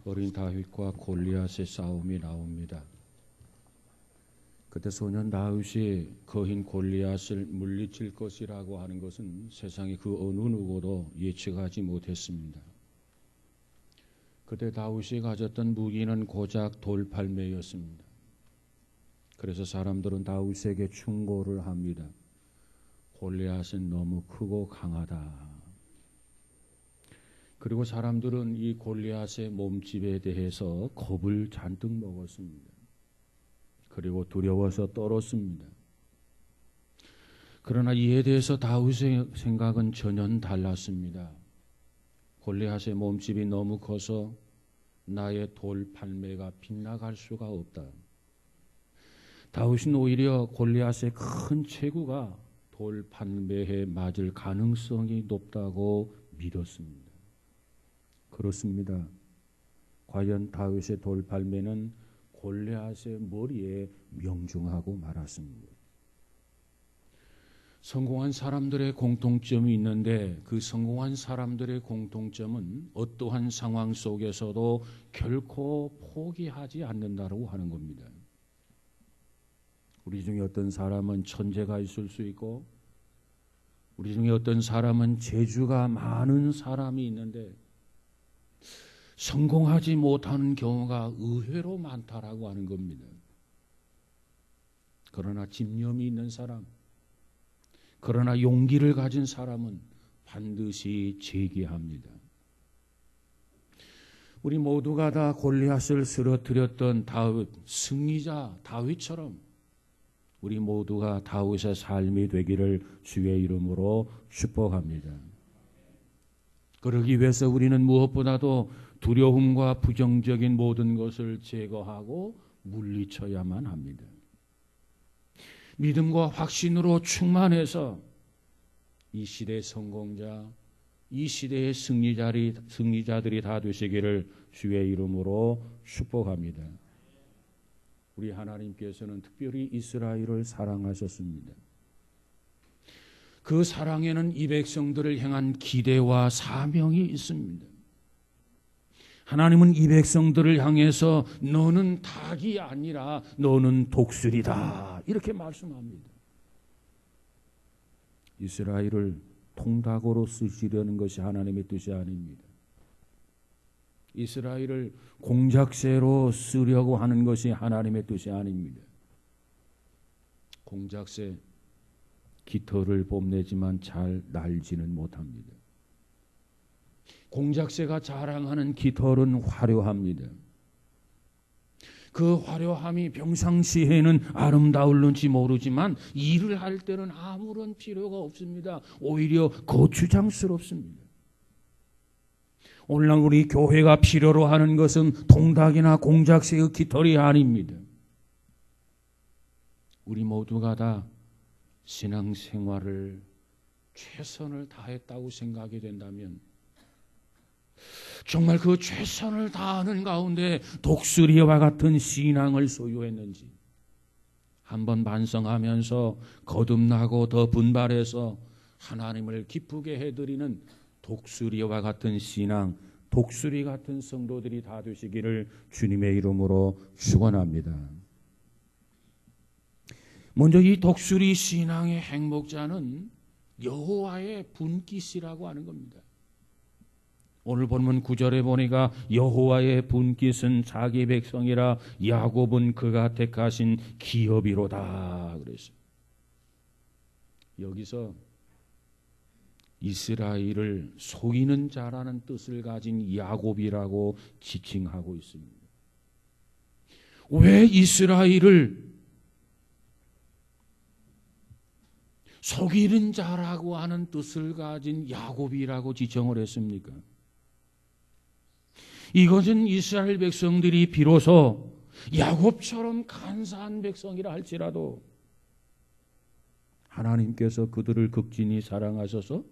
어린 다윗과 골리앗의 싸움이 나옵니다. 그때 소년 다윗이 거인 골리앗을 물리칠 것이라고 하는 것은 세상의 그 어느 누구도 예측하지 못했습니다. 그때 다윗이 가졌던 무기는 고작 돌팔매였습니다. 그래서 사람들은 다윗에게 충고를 합니다. 골리앗은 너무 크고 강하다. 그리고 사람들은 이 골리앗의 몸집에 대해서 겁을 잔뜩 먹었습니다. 그리고 두려워서 떨었습니다. 그러나 이에 대해서 다윗의 생각은 전혀 달랐습니다. 골리앗의 몸집이 너무 커서 나의 돌팔매가 빗나갈 수가 없다. 다윗은 오히려 골리앗의 큰 체구가 돌팔매에 맞을 가능성이 높다고 믿었습니다. 그렇습니다. 과연 다윗의 돌팔매는 골리앗의 머리에 명중하고 말았습니다. 성공한 사람들의 공통점이 있는데 그 성공한 사람들의 공통점은 어떠한 상황 속에서도 결코 포기하지 않는다고 하는 겁니다. 우리 중에 어떤 사람은 천재가 있을 수 있고 우리 중에 어떤 사람은 재주가 많은 사람이 있는데 성공하지 못하는 경우가 의외로 많다라고 하는 겁니다. 그러나 집념이 있는 사람, 그러나 용기를 가진 사람은 반드시 재기합니다. 우리 모두가 다 골리앗을 쓰러뜨렸던 승리자 다윗처럼 우리 모두가 다윗의 삶이 되기를 주의 이름으로 축복합니다. 그러기 위해서 우리는 무엇보다도 두려움과 부정적인 모든 것을 제거하고 물리쳐야만 합니다. 믿음과 확신으로 충만해서 이 시대의 성공자, 이 시대의 승리자들이 다 되시기를 주의 이름으로 축복합니다. 우리 하나님께서는 특별히 이스라엘을 사랑하셨습니다. 그 사랑에는 이 백성들을 향한 기대와 사명이 있습니다. 하나님은 이 백성들을 향해서 너는 닭이 아니라 너는 독수리다 이렇게 말씀합니다. 이스라엘을 통닭으로 쓰시려는 것이 하나님의 뜻이 아닙니다. 이스라엘을 공작새로 쓰려고 하는 것이 하나님의 뜻이 아닙니다. 공작새 깃털을 뽐내지만 잘 날지는 못합니다. 공작새가 자랑하는 깃털은 화려합니다. 그 화려함이 평상시에는 아름다울는지 모르지만 일을 할 때는 아무런 필요가 없습니다. 오히려 거추장스럽습니다. 오늘날 우리 교회가 필요로 하는 것은 통닭이나 공작새의 깃털이 아닙니다. 우리 모두가 다 신앙생활을 최선을 다했다고 생각이 된다면 정말 그 최선을 다하는 가운데 독수리와 같은 신앙을 소유했는지 한번 반성하면서 거듭나고 더 분발해서 하나님을 기쁘게 해드리는 독수리와 같은 신앙, 독수리 같은 성도들이 다 되시기를 주님의 이름으로 축원합니다. 먼저 이 독수리 신앙의 행복자는 여호와의 분깃이라고 하는 겁니다. 오늘 본문 9절에 보니까 여호와의 분깃은 자기 백성이라 야곱은 그가 택하신 기업이로다 그랬어요. 여기서 이스라엘을 속이는 자라는 뜻을 가진 야곱이라고 지칭하고 있습니다. 왜 이스라엘을 속이는 자라고 하는 뜻을 가진 야곱이라고 지정을 했습니까? 이것은 이스라엘 백성들이 비로소 야곱처럼 간사한 백성이라 할지라도 하나님께서 그들을 극진히 사랑하셔서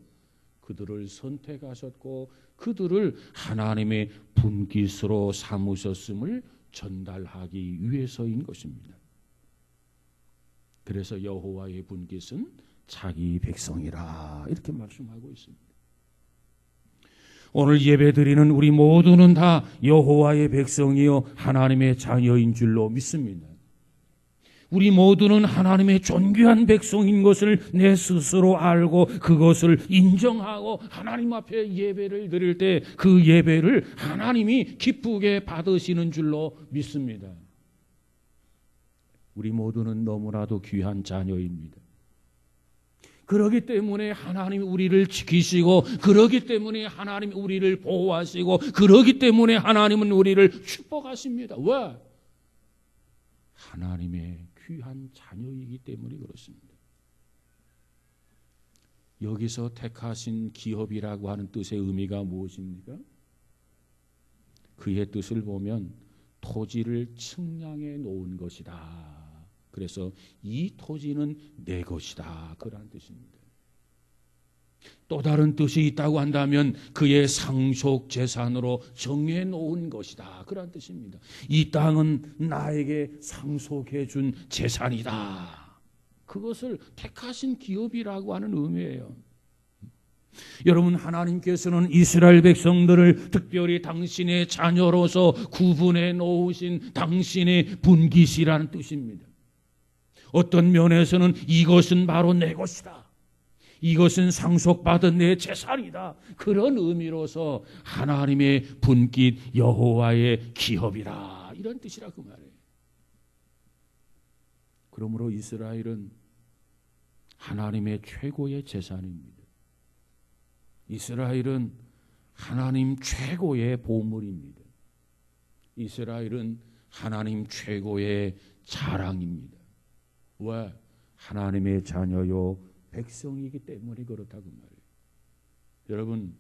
그들을 선택하셨고 그들을 하나님의 분깃으로 삼으셨음을 전달하기 위해서인 것입니다. 그래서 여호와의 분깃은 자기 백성이라 이렇게 말씀하고 있습니다. 오늘 예배드리는 우리 모두는 다 여호와의 백성이요 하나님의 자녀인 줄로 믿습니다. 우리 모두는 하나님의 존귀한 백성인 것을 내 스스로 알고 그것을 인정하고 하나님 앞에 예배를 드릴 때 그 예배를 하나님이 기쁘게 받으시는 줄로 믿습니다. 우리 모두는 너무나도 귀한 자녀입니다. 그러기 때문에 하나님이 우리를 지키시고, 그러기 때문에 하나님이 우리를 보호하시고, 그러기 때문에 하나님은 우리를 축복하십니다. 왜? 하나님의 귀한 자녀이기 때문에 그렇습니다. 여기서 택하신 기업이라고 하는 뜻의 의미가 무엇입니까? 그의 뜻을 보면 토지를 측량해 놓은 것이다. 그래서 이 토지는 내 것이다. 그런 뜻입니다. 또 다른 뜻이 있다고 한다면 그의 상속 재산으로 정해 놓은 것이다. 그런 뜻입니다. 이 땅은 나에게 상속해 준 재산이다. 그것을 택하신 기업이라고 하는 의미예요. 여러분, 하나님께서는 이스라엘 백성들을 특별히 당신의 자녀로서 구분해 놓으신 당신의 분깃이라는 뜻입니다. 어떤 면에서는 이것은 바로 내 것이다. 이것은 상속받은 내 재산이다. 그런 의미로서 하나님의 분깃 여호와의 기업이라 이런 뜻이라 그 말이에요. 그러므로 이스라엘은 하나님의 최고의 재산입니다. 이스라엘은 하나님 최고의 보물입니다. 이스라엘은 하나님 최고의 자랑입니다. 왜? 하나님의 자녀요 백성이기 때문에 그렇다고 말이에요. 여러분,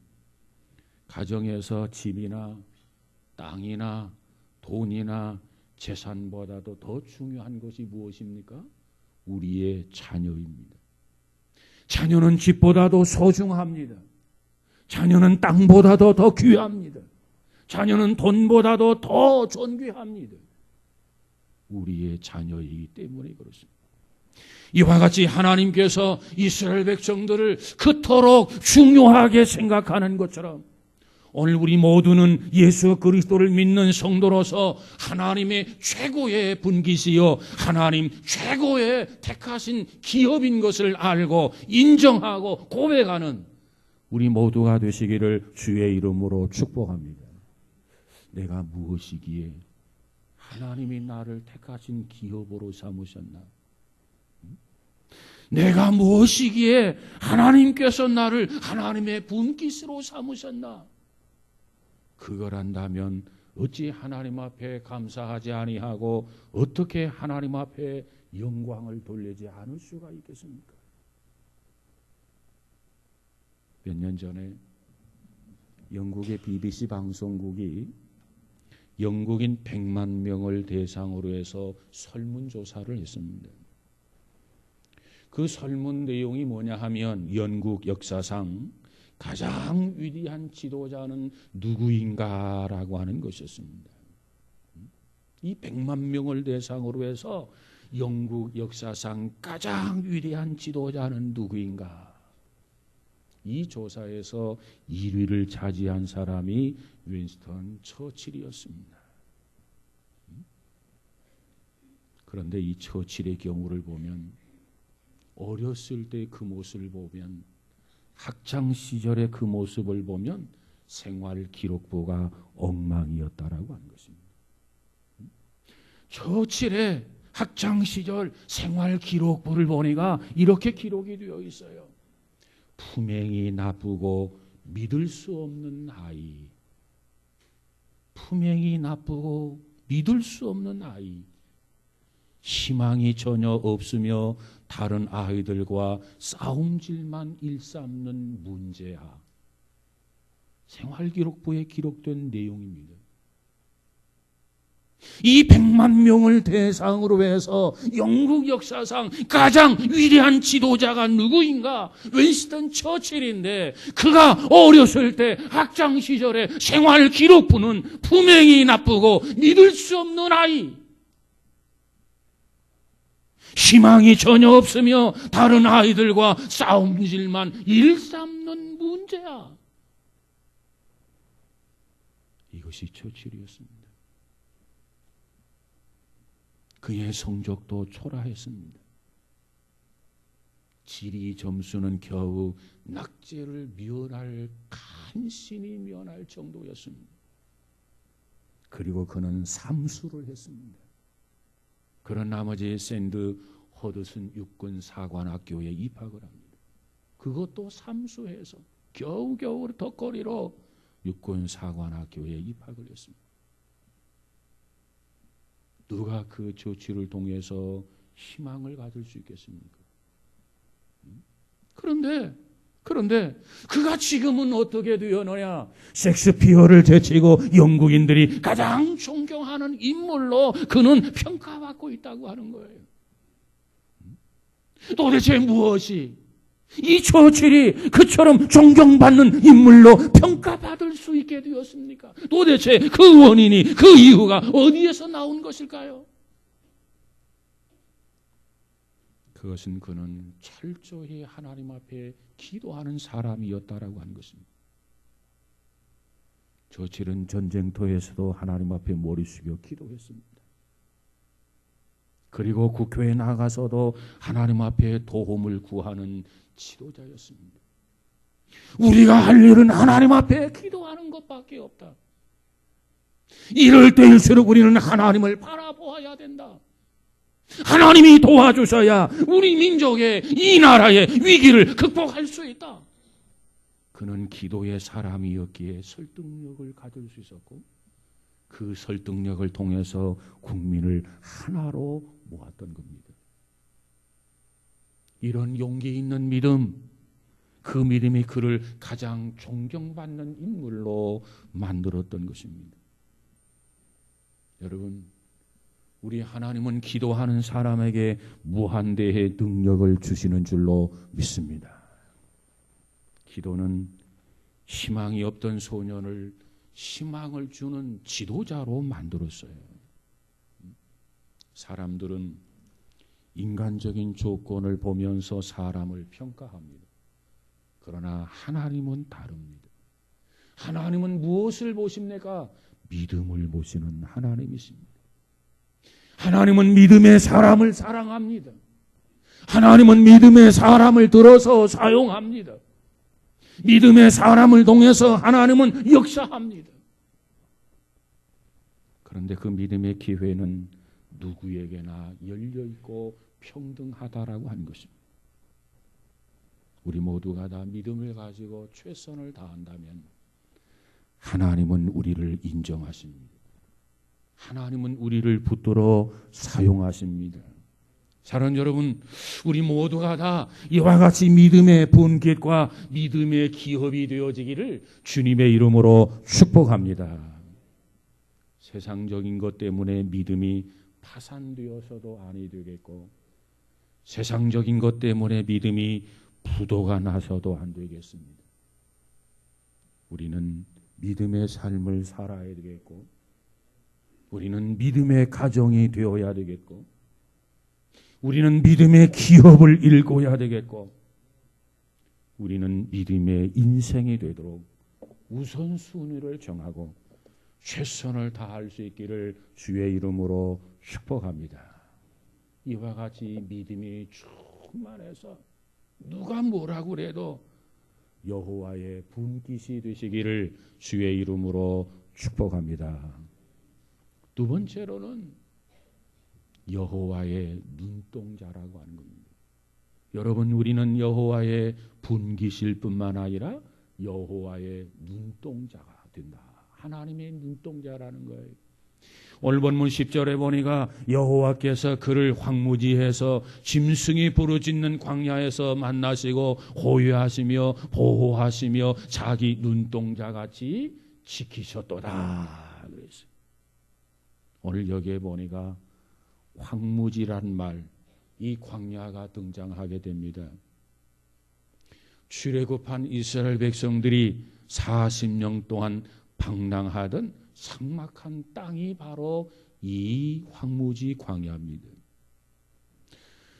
가정에서 집이나 땅이나 돈이나 재산보다도 더 중요한 것이 무엇입니까? 우리의 자녀입니다. 자녀는 집보다도 소중합니다. 자녀는 땅보다도 더 귀합니다. 자녀는 돈보다도 더 존귀합니다. 우리의 자녀이기 때문에 그렇습니다. 이와 같이 하나님께서 이스라엘 백성들을 그토록 중요하게 생각하는 것처럼 오늘 우리 모두는 예수 그리스도를 믿는 성도로서 하나님의 최고의 분깃이요 하나님 최고의 택하신 기업인 것을 알고 인정하고 고백하는 우리 모두가 되시기를 주의 이름으로 축복합니다. 내가 무엇이기에 하나님이 나를 택하신 기업으로 삼으셨나? 내가 무엇이기에 하나님께서 나를 하나님의 분깃으로 삼으셨나? 그걸 안다면 어찌 하나님 앞에 감사하지 아니하고 어떻게 하나님 앞에 영광을 돌리지 않을 수가 있겠습니까? 몇 년 전에 영국의 BBC 방송국이 영국인 100만 명을 대상으로 해서 설문조사를 했습니다. 그 설문 내용이 뭐냐 하면 영국 역사상 가장 위대한 지도자는 누구인가라고 하는 것이었습니다. 이 100만 명을 대상으로 해서 영국 역사상 가장 위대한 지도자는 누구인가? 이 조사에서 1위를 차지한 사람이 윈스턴 처칠이었습니다. 그런데 이 처칠의 경우를 보면 어렸을 때 그 모습을 보면 학창 시절의 그 모습을 보면 생활 기록부가 엉망이었다라고 하는 것입니다. 처칠의 학창 시절 생활 기록부를 보니까 이렇게 기록이 되어 있어요. 품행이 나쁘고 믿을 수 없는 아이. 품행이 나쁘고 믿을 수 없는 아이. 희망이 전혀 없으며 다른 아이들과 싸움질만 일삼는 문제야. 생활기록부에 기록된 내용입니다. 이 100만 명을 대상으로 해서 영국 역사상 가장 위대한 지도자가 누구인가? 윈스턴 처칠인데 그가 어렸을 때 학창 시절에 생활기록부는 품행이 나쁘고 믿을 수 없는 아이. 희망이 전혀 없으며 다른 아이들과 싸움질만 일삼는 문제야. 그것이 처칠이었습니다. 그의 성적도 초라했습니다. 지리 점수는 겨우 낙제를 간신히 면할 정도였습니다. 그리고 그는 삼수를 했습니다. 그런 나머지 샌드 허드슨 육군 사관학교에 입학을 합니다. 그것도 삼수해서 겨우겨우 덕거리로 육군 사관학교에 입학을 했습니다. 누가 그 조치를 통해서 희망을 가질 수 있겠습니까? 그런데 그가 지금은 어떻게 되었느냐? 셰익스피어를 제치고 영국인들이 가장 존경하는 인물로 그는 평가받고 있다고 하는 거예요. 도대체 무엇이 이 처칠이 그처럼 존경받는 인물로 평가받을 수 있게 되었습니까? 도대체 그 원인이, 그 이유가 어디에서 나온 것일까요? 그것은 그는 철저히 하나님 앞에 기도하는 사람이었다라고 하는 것입니다. 처칠은 전쟁터에서도 하나님 앞에 머리 숙여 기도했습니다. 그리고 국회에 나가서도 하나님 앞에 도움을 구하는 지도자였습니다. 우리가 할 일은 하나님 앞에 기도하는 것밖에 없다. 이럴 때일수록 우리는 하나님을 바라보아야 된다. 하나님이 도와주셔야 우리 민족의, 이 나라의 위기를 극복할 수 있다. 그는 기도의 사람이었기에 설득력을 가질 수 있었고, 그 설득력을 통해서 국민을 하나로 모았던 겁니다. 이런 용기 있는 믿음, 그 믿음이 그를 가장 존경받는 인물로 만들었던 것입니다. 여러분, 우리 하나님은 기도하는 사람에게 무한대의 능력을 주시는 줄로 믿습니다. 기도는 희망이 없던 소년을 희망을 주는 지도자로 만들었어요. 사람들은 인간적인 조건을 보면서 사람을 평가합니다. 그러나 하나님은 다릅니다. 하나님은 무엇을 보십니까? 믿음을 보시는 하나님이십니다. 하나님은 믿음의 사람을 사랑합니다. 하나님은 믿음의 사람을 들어서 사용합니다. 믿음의 사람을 통해서 하나님은 역사합니다. 그런데 그 믿음의 기회는 누구에게나 열려있고 평등하다라고 하는 것입니다. 우리 모두가 다 믿음을 가지고 최선을 다한다면 하나님은 우리를 인정하십니다. 하나님은 우리를 붙들어 사용하십니다. 사랑하는 여러분, 우리 모두가 다 이와 같이 믿음의 분깃과 믿음의 기업이 되어지기를 주님의 이름으로 축복합니다. 세상적인 것 때문에 믿음이 파산되어서도 아니 되겠고, 세상적인 것 때문에 믿음이 부도가 나서도 안 되겠습니다. 우리는 믿음의 삶을 살아야 되겠고, 우리는 믿음의 가정이 되어야 되겠고, 우리는 믿음의 기업을 일궈야 되겠고, 우리는 믿음의 인생이 되도록 우선순위를 정하고 최선을 다할 수 있기를 주의 이름으로 축복합니다. 이와 같이 믿음이 충만해서 누가 뭐라고 그래도 여호와의 분깃이 되시기를 주의 이름으로 축복합니다. 두 번째로는 여호와의 눈동자라고 하는 겁니다. 여러분, 우리는 여호와의 분깃일 뿐만 아니라 여호와의 눈동자가 된다. 하나님의 눈동자라는 거예요. 오늘 본문 10절에 보니까 여호와께서 그를 황무지에서 짐승이 부르짖는 광야에서 만나시고 호위하시며 보호하시며 자기 눈동자같이 지키셨도다 그랬어요. 오늘 여기에 보니까 황무지란 말, 이 광야가 등장하게 됩니다. 출애굽한 이스라엘 백성들이 40년 동안 방랑하던 삭막한 땅이 바로 이 황무지 광야입니다.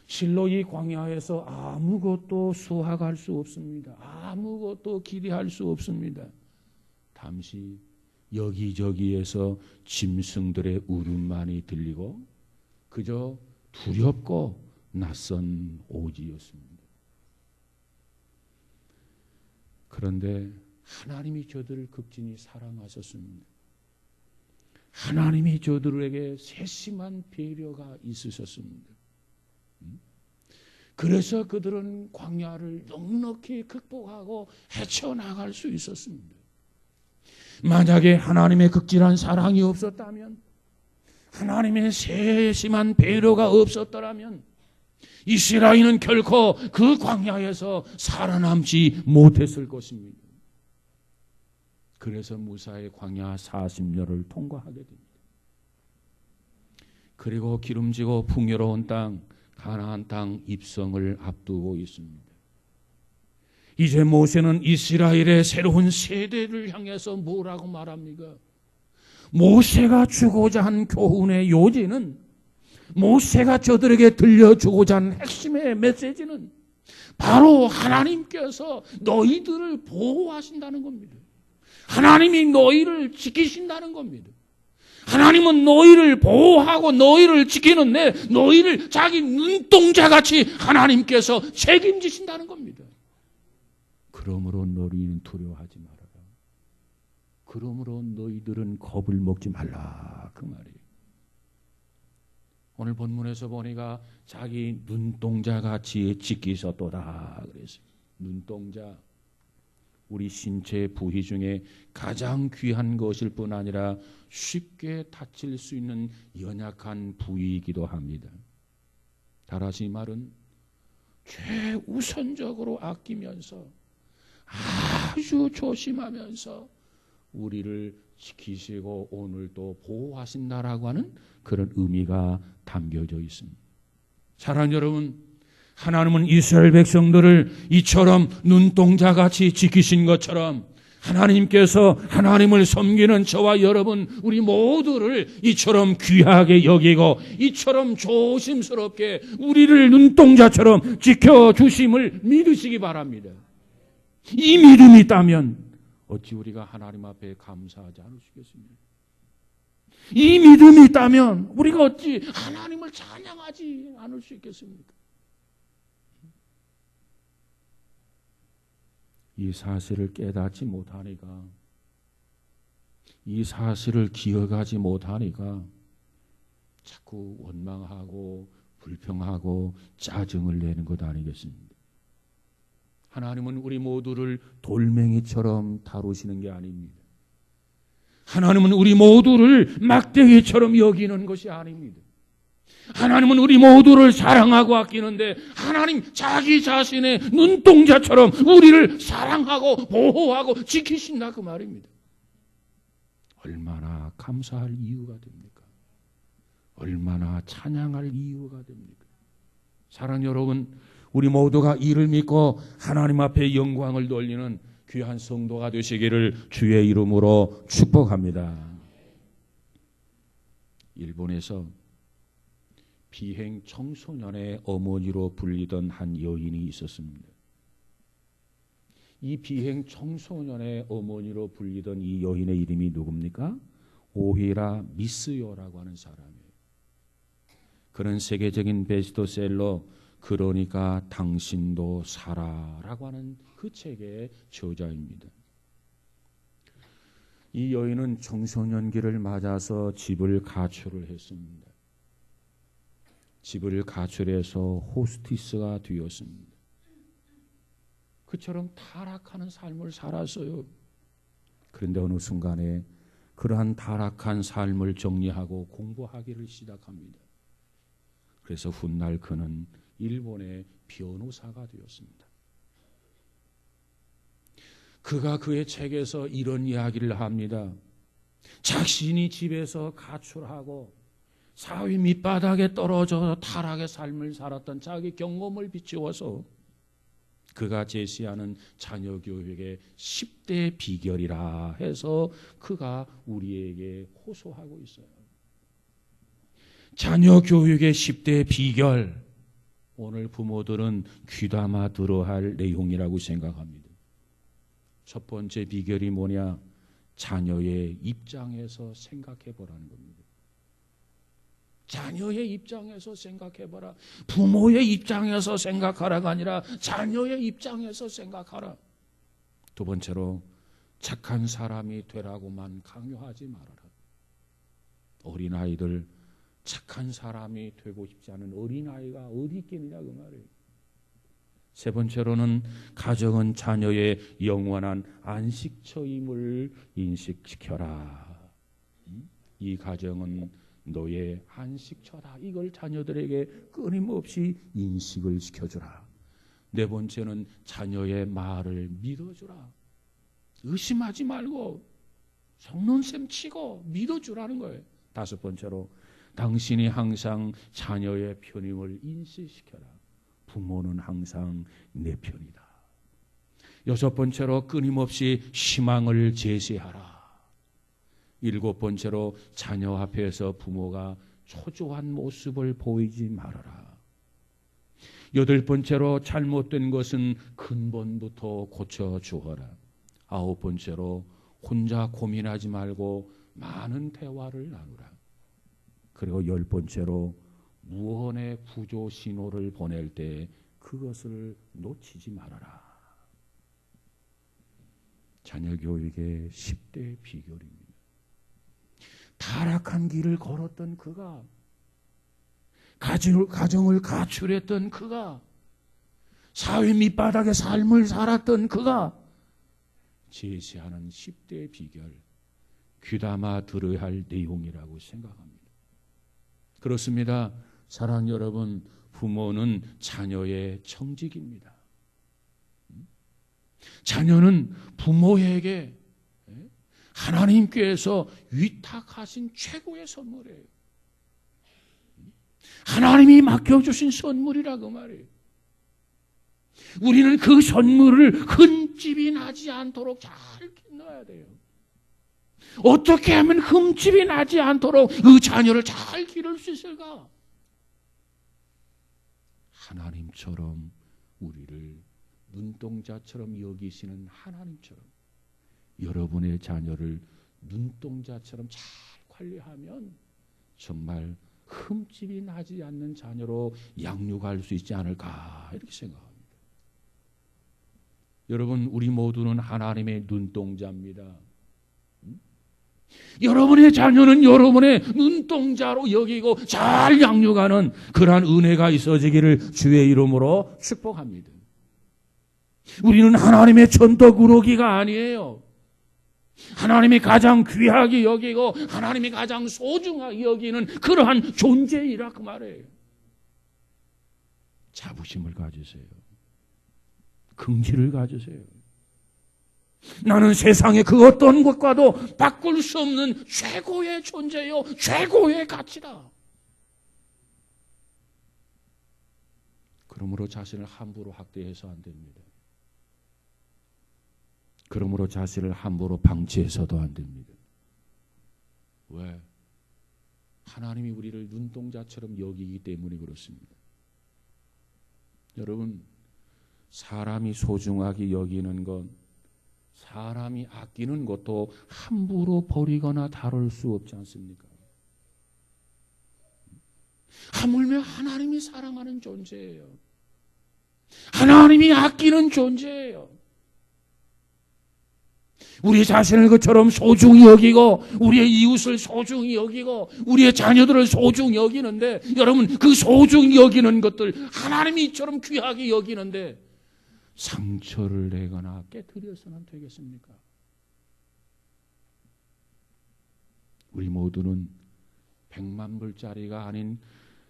실로 이 광야에서 아무것도 수확할 수 없습니다. 아무것도 기대할 수 없습니다. 잠시 여기저기에서 짐승들의 울음만이 들리고 그저 두렵고 낯선 오지였습니다. 그런데 하나님이 저들을 극진히 사랑하셨습니다. 하나님이 저들에게 세심한 배려가 있으셨습니다. 그래서 그들은 광야를 넉넉히 극복하고 헤쳐나갈 수 있었습니다. 만약에 하나님의 극진한 사랑이 없었다면, 하나님의 세심한 배려가 없었더라면 이스라엘은 결코 그 광야에서 살아남지 못했을 것입니다. 그래서 무사히 광야 40년을 통과하게 됩니다. 그리고 기름지고 풍요로운 땅 가나안 땅 입성을 앞두고 있습니다. 이제 모세는 이스라엘의 새로운 세대를 향해서 뭐라고 말합니까? 모세가 주고자 한 교훈의 요지는, 모세가 저들에게 들려주고자 한 핵심의 메시지는 바로 하나님께서 너희들을 보호하신다는 겁니다. 하나님이 너희를 지키신다는 겁니다. 하나님은 너희를 보호하고 너희를 지키는데 너희를 자기 눈동자같이 하나님께서 책임지신다는 겁니다. 그러므로 너희는 두려워하지 말아라. 그러므로 너희들은 겁을 먹지 말라. 그 말이에요. 오늘 본문에서 보니까 자기 눈동자같이 지키셨도다 그랬어요. 눈동자. 우리 신체 부위 중에 가장 귀한 것일 뿐 아니라 쉽게 다칠 수 있는 연약한 부위이기도 합니다. 다시 말은 최우선적으로 아끼면서 아주 조심하면서 우리를 지키시고 오늘도 보호하신다라고 하는 그런 의미가 담겨져 있습니다. 사랑하는 여러분, 하나님은 이스라엘 백성들을 이처럼 눈동자같이 지키신 것처럼 하나님께서 하나님을 섬기는 저와 여러분 우리 모두를 이처럼 귀하게 여기고 이처럼 조심스럽게 우리를 눈동자처럼 지켜주심을 믿으시기 바랍니다. 이 믿음이 있다면 어찌 우리가 하나님 앞에 감사하지 않을 수 있겠습니까? 이 믿음이 있다면 우리가 어찌 하나님을 찬양하지 않을 수 있겠습니까? 이 사실을 깨닫지 못하니까, 이 사실을 기억하지 못하니까 자꾸 원망하고 불평하고 짜증을 내는 것 아니겠습니까? 하나님은 우리 모두를 돌멩이처럼 다루시는 게 아닙니다. 하나님은 우리 모두를 막대기처럼 여기는 것이 아닙니다. 하나님은 우리 모두를 사랑하고 아끼는데 하나님 자기 자신의 눈동자처럼 우리를 사랑하고 보호하고 지키신다 그 말입니다. 얼마나 감사할 이유가 됩니까? 얼마나 찬양할 이유가 됩니까? 사랑하는 여러분, 우리 모두가 이를 믿고 하나님 앞에 영광을 돌리는 귀한 성도가 되시기를 주의 이름으로 축복합니다. 일본에서 비행 청소년의 어머니로 불리던 한 여인이 있었습니다. 이 비행 청소년의 어머니로 불리던 이 여인의 이름이 누굽니까? 오히라 미스요라고 하는 사람이에요. 그는 세계적인 베스트셀러 그러니까 당신도 살아라고 하는 그 책의 저자입니다. 이 여인은 청소년기를 맞아서 집을 가출을 했습니다. 집을 가출해서 호스티스가 되었습니다. 그처럼 타락하는 삶을 살았어요. 그런데 어느 순간에 그러한 타락한 삶을 정리하고 공부하기를 시작합니다. 그래서 훗날 그는 일본의 변호사가 되었습니다. 그가 그의 책에서 이런 이야기를 합니다. 자신이 집에서 가출하고 사회 밑바닥에 떨어져 타락의 삶을 살았던 자기 경험을 비추어서 그가 제시하는 자녀 교육의 10대 비결이라 해서 그가 우리에게 호소하고 있어요. 자녀 교육의 10대 비결, 오늘 부모들은 귀담아 들어야 할 내용이라고 생각합니다. 첫 번째 비결이 뭐냐? 자녀의 입장에서 생각해 보라는 겁니다. 자녀의 입장에서 생각해 보라. 부모의 입장에서 생각하라가 아니라 자녀의 입장에서 생각하라. 두 번째로 착한 사람이 되라고만 강요하지 말아라. 어린아이들 착한 사람이 되고 싶지 않은 어린아이가 어디 있겠느냐 그 말이에요. 세 번째로는 가정은 자녀의 영원한 안식처임을 인식시켜라. 이 가정은 너의 안식처다. 이걸 자녀들에게 끊임없이 인식을 시켜주라. 네 번째는 자녀의 말을 믿어주라. 의심하지 말고 속눈샘 치고 믿어주라는 거예요. 다섯 번째로 당신이 항상 자녀의 편임을 인식시켜라. 부모는 항상 내 편이다. 여섯 번째로 끊임없이 희망을 제시하라. 일곱 번째로 자녀 앞에서 부모가 초조한 모습을 보이지 말아라. 여덟 번째로 잘못된 것은 근본부터 고쳐주어라. 아홉 번째로 혼자 고민하지 말고 많은 대화를 나누라. 그리고 열 번째로 무언의 구조 신호를 보낼 때 그것을 놓치지 말아라. 자녀 교육의 10대 비결입니다. 타락한 길을 걸었던 그가, 가정을 가출했던 그가, 사회 밑바닥의 삶을 살았던 그가 제시하는 10대 비결, 귀담아 들어야 할 내용이라고 생각합니다. 그렇습니다. 사랑 여러분, 부모는 자녀의 청직입니다. 자녀는 부모에게 하나님께서 위탁하신 최고의 선물이에요. 하나님이 맡겨주신 선물이라 그 말이에요. 우리는 그 선물을 흠집이 나지 않도록 잘 넣어야 돼요. 어떻게 하면 흠집이 나지 않도록 그 자녀를 잘 기를 수 있을까? 하나님처럼 우리를 눈동자처럼 여기시는 하나님처럼 여러분의 자녀를 눈동자처럼 잘 관리하면 정말 흠집이 나지 않는 자녀로 양육할 수 있지 않을까 이렇게 생각합니다. 여러분, 우리 모두는 하나님의 눈동자입니다. 여러분의 자녀는 여러분의 눈동자로 여기고 잘 양육하는 그러한 은혜가 있어지기를 주의 이름으로 축복합니다. 우리는 하나님의 천덕 우럭이가 아니에요. 하나님이 가장 귀하게 여기고 하나님이 가장 소중하게 여기는 그러한 존재이라 그 말이에요. 자부심을 가지세요. 긍지를 가지세요. 나는 세상의 그 어떤 것과도 바꿀 수 없는 최고의 존재요, 최고의 가치다. 그러므로 자신을 함부로 학대해서 안 됩니다. 그러므로 자신을 함부로 방치해서도 안 됩니다. 왜? 하나님이 우리를 눈동자처럼 여기기 때문에 그렇습니다. 여러분, 사람이 소중하게 여기는 건 사람이 아끼는 것도 함부로 버리거나 다룰 수 없지 않습니까? 하물며 하나님이 사랑하는 존재예요. 하나님이 아끼는 존재예요. 우리 자신을 그처럼 소중히 여기고 우리의 이웃을 소중히 여기고 우리의 자녀들을 소중히 여기는데, 여러분, 그 소중히 여기는 것들 하나님이 이처럼 귀하게 여기는데 상처를 내거나 깨트려서는 되겠습니까? 우리 모두는 100만 불짜리가 아닌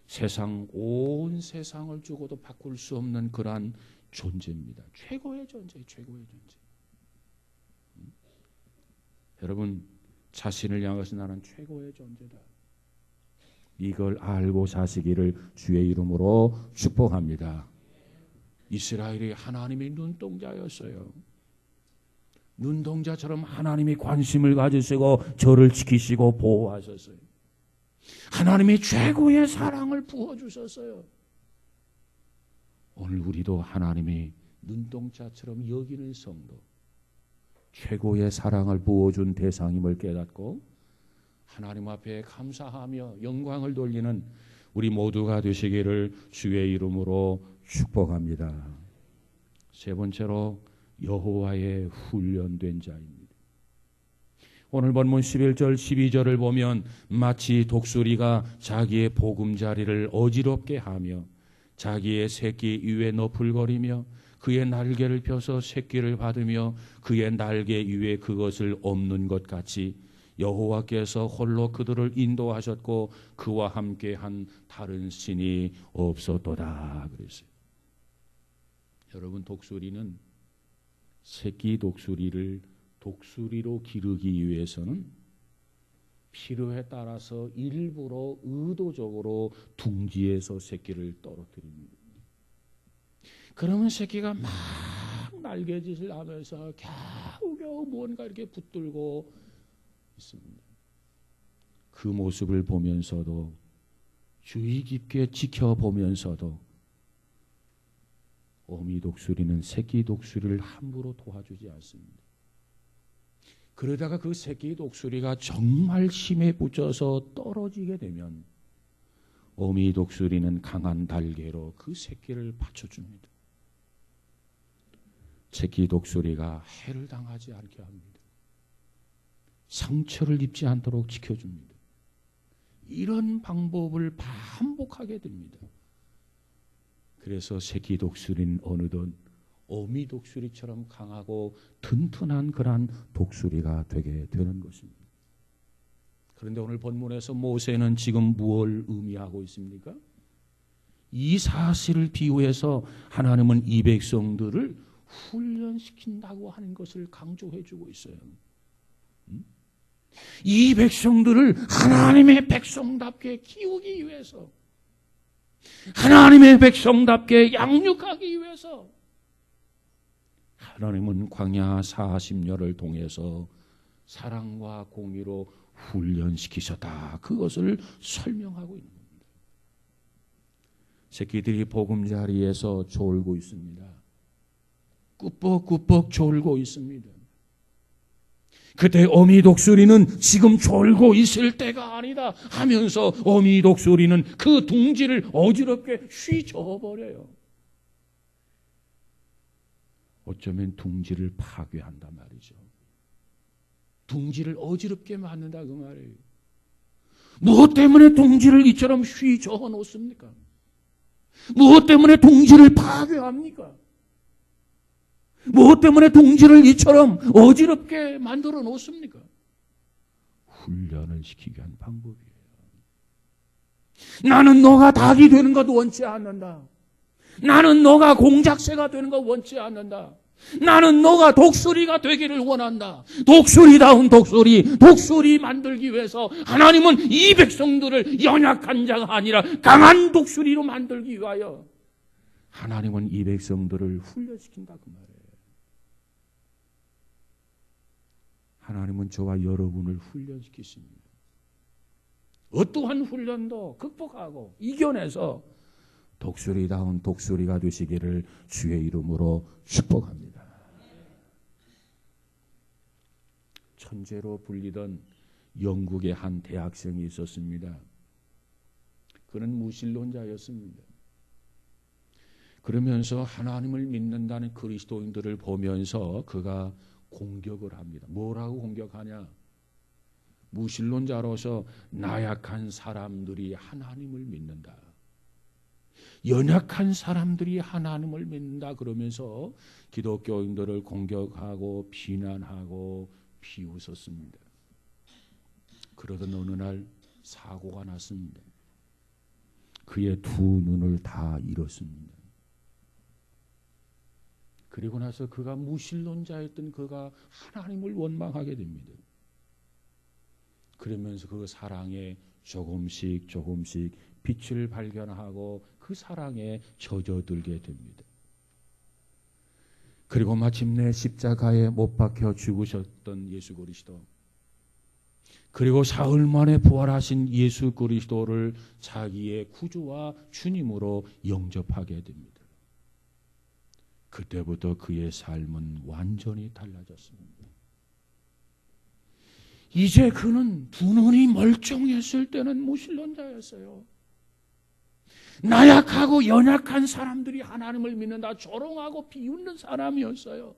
세상, 온 세상을 주고도 바꿀 수 없는 그러한 존재입니다. 최고의 존재, 최고의 존재. 여러분, 자신을 향해서 나는 최고의 존재다. 이걸 알고 사시기를 주의 이름으로 축복합니다. 이스라엘이 하나님의 눈동자였어요. 눈동자처럼 하나님이 관심을 가지시고 저를 지키시고 보호하셨어요. 하나님이 최고의 사랑을 부어주셨어요. 오늘 우리도 하나님이 눈동자처럼 여기는 성도, 최고의 사랑을 부어준 대상임을 깨닫고 하나님 앞에 감사하며 영광을 돌리는 우리 모두가 되시기를 주의 이름으로 축복합니다. 세 번째로 여호와의 훈련된 자입니다. 오늘 본문 11절 12절을 보면 마치 독수리가 자기의 보금자리를 어지럽게 하며 자기의 새끼 위에 너풀거리며 그의 날개를 펴서 새끼를 받으며 그의 날개 위에 그것을 엎는 것 같이 여호와께서 홀로 그들을 인도하셨고 그와 함께한 다른 신이 없었도다 그랬어요. 여러분, 독수리는 새끼 독수리를 독수리로 기르기 위해서는 필요에 따라서 일부러 의도적으로 둥지에서 새끼를 떨어뜨립니다. 그러면 새끼가 막 날개짓을 하면서 겨우겨우 뭔가 이렇게 붙들고 있습니다. 그 모습을 보면서도 주의 깊게 지켜보면서도 어미 독수리는 새끼 독수리를 함부로 도와주지 않습니다. 그러다가 그 새끼 독수리가 정말 힘에 붙여서 떨어지게 되면 어미 독수리는 강한 달개로 그 새끼를 받쳐줍니다. 새끼 독수리가 해를 당하지 않게 합니다. 상처를 입지 않도록 지켜줍니다. 이런 방법을 반복하게 됩니다. 그래서 새끼 독수리는 어느덧 어미 독수리처럼 강하고 튼튼한 그러한 독수리가 되게 되는 것입니다. 그런데 오늘 본문에서 모세는 지금 무엇을 의미하고 있습니까? 이 사실을 비유해서 하나님은 이 백성들을 훈련시킨다고 하는 것을 강조해 주고 있어요. 이 백성들을 하나님의 백성답게 키우기 위해서, 하나님의 백성답게 양육하기 위해서 하나님은 광야 40년을 통해서 사랑과 공의로 훈련시키셨다. 그것을 설명하고 있는 겁니다. 새끼들이 보금자리에서 졸고 있습니다. 꾸벅꾸벅 졸고 있습니다. 그때 어미 독수리는 지금 졸고 있을 때가 아니다 하면서 어미 독수리는 그 둥지를 어지럽게 휘저어버려요. 어쩌면 둥지를 파괴한단 말이죠. 둥지를 어지럽게 만든다 그 말이에요. 무엇 때문에 둥지를 이처럼 휘저어 놓습니까? 무엇 때문에 둥지를 파괴합니까? 무엇 때문에 둥지를 이처럼 어지럽게 만들어 놓습니까? 훈련을 시키기 위한 방법이에요. 나는 너가 닭이 되는 것도 원치 않는다. 나는 너가 공작새가 되는 것 원치 않는다. 나는 너가 독수리가 되기를 원한다. 독수리다운 독수리 만들기 위해서 하나님은 이 백성들을 연약한 자가 아니라 강한 독수리로 만들기 위하여 하나님은 이 백성들을 훈련시킨다 그 말이에요. 하나님은 저와 여러분을 훈련시키십니다. 어떠한 훈련도 극복하고 이겨내서 독수리다운 독수리가 되시기를 주의 이름으로 축복합니다. 천재로 불리던 영국의 한 대학생이 있었습니다. 그는 무신론자였습니다. 그러면서 하나님을 믿는다는 그리스도인들을 보면서 그가 공격을 합니다. 뭐라고 공격하냐? 무신론자로서 나약한 사람들이 하나님을 믿는다. 연약한 사람들이 하나님을 믿는다 그러면서 기독교인들을 공격하고 비난하고 비웃었습니다. 그러던 어느 날 사고가 났습니다. 그의 두 눈을 다 잃었습니다. 그리고 나서 그가 무신론자였던 그가 하나님을 원망하게 됩니다. 그러면서 그 사랑에 조금씩 빛을 발견하고 그 사랑에 젖어들게 됩니다. 그리고 마침내 십자가에 못 박혀 죽으셨던 예수 그리스도, 그리고 사흘 만에 부활하신 예수 그리스도를 자기의 구주와 주님으로 영접하게 됩니다. 그때부터 그의 삶은 완전히 달라졌습니다. 이제 그는 두 눈이 멀쩡했을 때는 무신론자였어요. 나약하고 연약한 사람들이 하나님을 믿는다 조롱하고 비웃는 사람이었어요.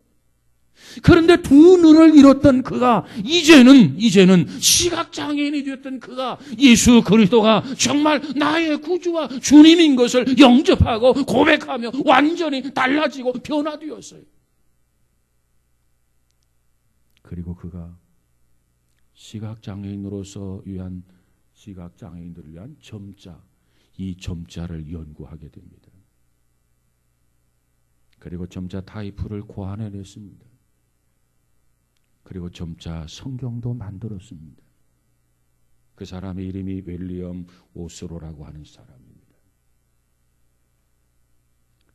그런데 두 눈을 잃었던 그가 이제는 시각장애인이 되었던 그가 예수 그리스도가 정말 나의 구주와 주님인 것을 영접하고 고백하며 완전히 달라지고 변화되었어요. 그리고 그가 시각장애인으로서 위한 시각장애인들을 위한 점자, 이 점자를 연구하게 됩니다. 그리고 점자 타이프를 고안해냈습니다. 그리고 점자 성경도 만들었습니다. 그 사람의 이름이 윌리엄 오스로라고 하는 사람입니다.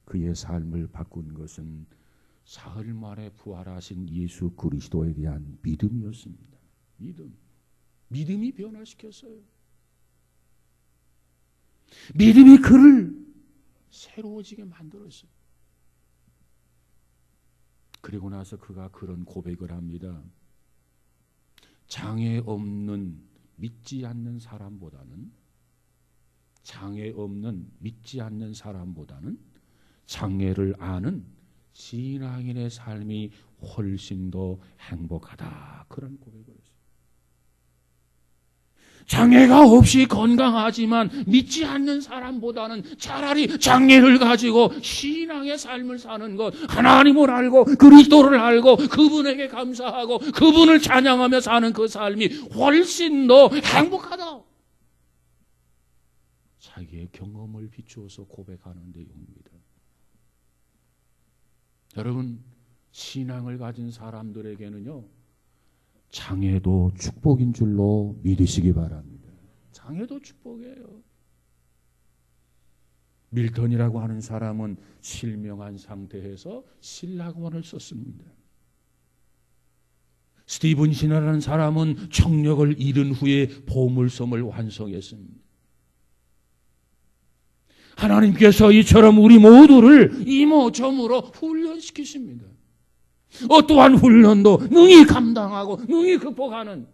그의 삶을 바꾼 것은 사흘 만에 부활하신 예수 그리스도에 대한 믿음이었습니다. 믿음이 변화시켰어요. 믿음이 그를 새로워지게 만들었어요. 그리고 나서 그가 그런 고백을 합니다. 장애 없는 믿지 않는 사람보다는 장애를 아는 신앙인의 삶이 훨씬 더 행복하다. 그런 고백을 했어요. 장애가 없이 건강하지만 믿지 않는 사람보다는 차라리 장애를 가지고 신앙의 삶을 사는 것, 하나님을 알고 그리스도를 알고 그분에게 감사하고 그분을 찬양하며 사는 그 삶이 훨씬 더 행복하다. 자기의 경험을 비추어서 고백하는 내용입니다. 여러분, 신앙을 가진 사람들에게는요, 장애도 축복인 줄로 믿으시기 바랍니다. 장애도 축복이에요. 밀턴이라고 하는 사람은 실명한 상태에서 신라권을 썼습니다. 스티븐슨이라는 사람은 청력을 잃은 후에 보물섬을 완성했습니다. 하나님께서 이처럼 우리 모두를 이모저모로 훈련시키십니다. 어떠한 훈련도 능히 감당하고 능히 극복하는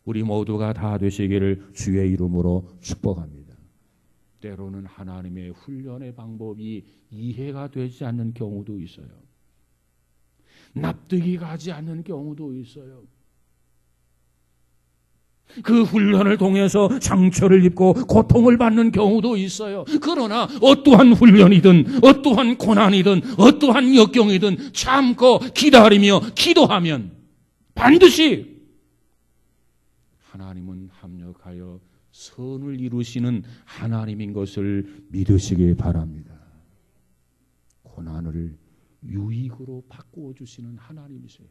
우리 모두가 다 되시기를 주의 이름으로 축복합니다. 때로는 하나님의 훈련의 방법이 이해가 되지 않는 경우도 있어요. 납득이 가지 않는 경우도 있어요. 그 훈련을 통해서 상처를 입고 고통을 받는 경우도 있어요. 그러나 어떠한 훈련이든 어떠한 고난이든 어떠한 역경이든 참고 기다리며 기도하면 반드시 하나님은 합력하여 선을 이루시는 하나님인 것을 믿으시기 바랍니다. 고난을 유익으로 바꾸어 주시는 하나님이세요.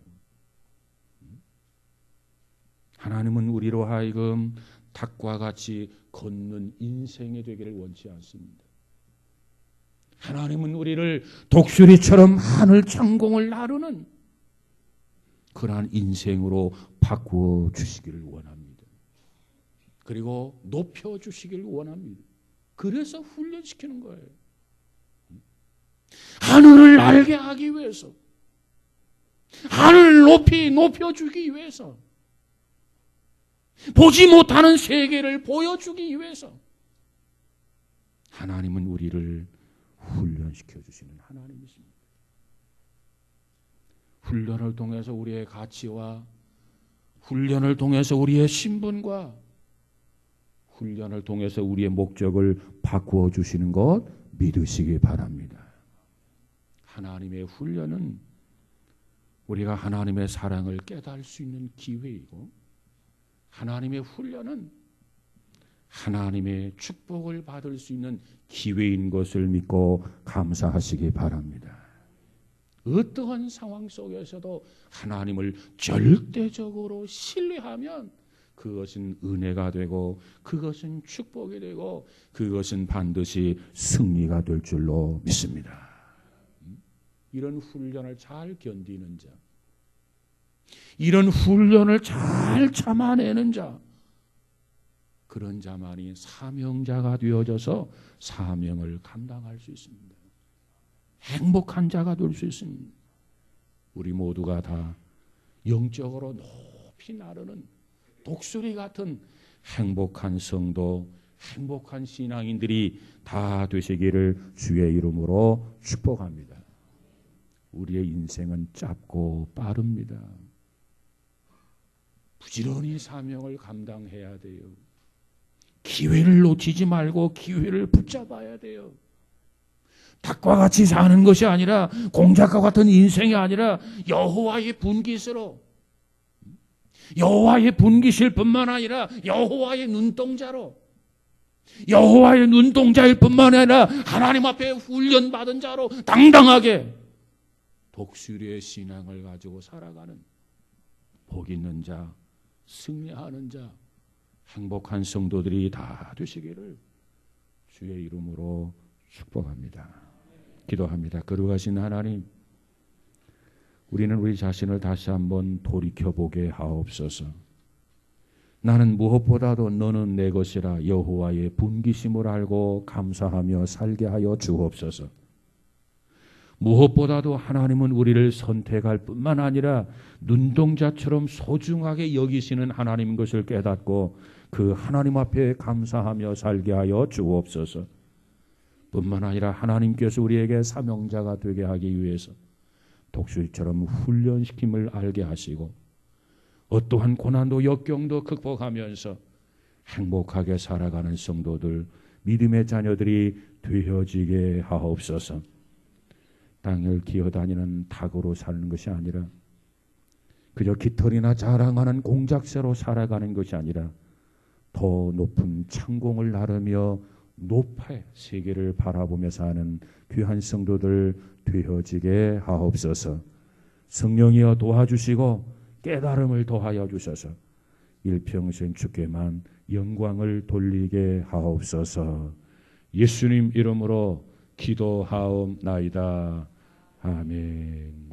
하나님은 우리로 하여금 닭과 같이 걷는 인생이 되기를 원치 않습니다. 하나님은 우리를 독수리처럼 하늘 창공을 나르는 그러한 인생으로 바꾸어 주시기를 원합니다. 그리고 높여 주시기를 원합니다. 그래서 훈련시키는 거예요. 하늘을 알게 하기 위해서, 하늘을 높여주기 위해서, 보지 못하는 세계를 보여주기 위해서 하나님은 우리를 훈련시켜 주시는 하나님이십니다. 훈련을 통해서 우리의 가치와 훈련을 통해서 우리의 신분과 훈련을 통해서 우리의 목적을 바꾸어 주시는 것 믿으시기 바랍니다. 하나님의 훈련은 우리가 하나님의 사랑을 깨달을 수 있는 기회이고, 하나님의 훈련은 하나님의 축복을 받을 수 있는 기회인 것을 믿고 감사하시기 바랍니다. 어떠한 상황 속에서도 하나님을 절대적으로 신뢰하면 그것은 은혜가 되고 그것은 축복이 되고 그것은 반드시 승리가 될 줄로 믿습니다. 이런 훈련을 잘 견디는 자, 이런 훈련을 잘 참아내는 자, 그런 자만이 사명자가 되어져서 사명을 감당할 수 있습니다. 행복한 자가 될 수 있습니다. 우리 모두가 다 영적으로 높이 나르는 독수리 같은 행복한 성도, 행복한 신앙인들이 다 되시기를 주의 이름으로 축복합니다. 우리의 인생은 짧고 빠릅니다. 부지런히 사명을 감당해야 돼요. 기회를 놓치지 말고 기회를 붙잡아야 돼요. 닭과 같이 사는 것이 아니라, 공작과 같은 인생이 아니라 여호와의 분깃으로, 여호와의 분깃일 뿐만 아니라 여호와의 눈동자로, 여호와의 눈동자일 뿐만 아니라 하나님 앞에 훈련받은 자로 당당하게 독수리의 신앙을 가지고 살아가는 복 있는 자, 승리하는 자, 행복한 성도들이 다 되시기를 주의 이름으로 축복합니다. 기도합니다. 거룩하신 하나님, 우리는 우리 자신을 다시 한번 돌이켜보게 하옵소서. 나는 무엇보다도 너는 내 것이라 여호와의 분기심을 알고 감사하며 살게 하여 주옵소서. 무엇보다도 하나님은 우리를 선택할 뿐만 아니라 눈동자처럼 소중하게 여기시는 하나님인 것을 깨닫고 그 하나님 앞에 감사하며 살게 하여 주옵소서. 뿐만 아니라 하나님께서 우리에게 사명자가 되게 하기 위해서 독수리처럼 훈련시킴을 알게 하시고 어떠한 고난도 역경도 극복하면서 행복하게 살아가는 성도들, 믿음의 자녀들이 되어지게 하옵소서. 땅을 기어다니는 닭으로 사는 것이 아니라, 그저 깃털이나 자랑하는 공작새로 살아가는 것이 아니라 더 높은 창공을 나르며 높이 세계를 바라보며 사는 귀한 성도들 되어지게 하옵소서. 성령이여 도와주시고 깨달음을 더하여 주셔서 일평생 주께만 영광을 돌리게 하옵소서. 예수님 이름으로 기도하옵나이다. 아멘.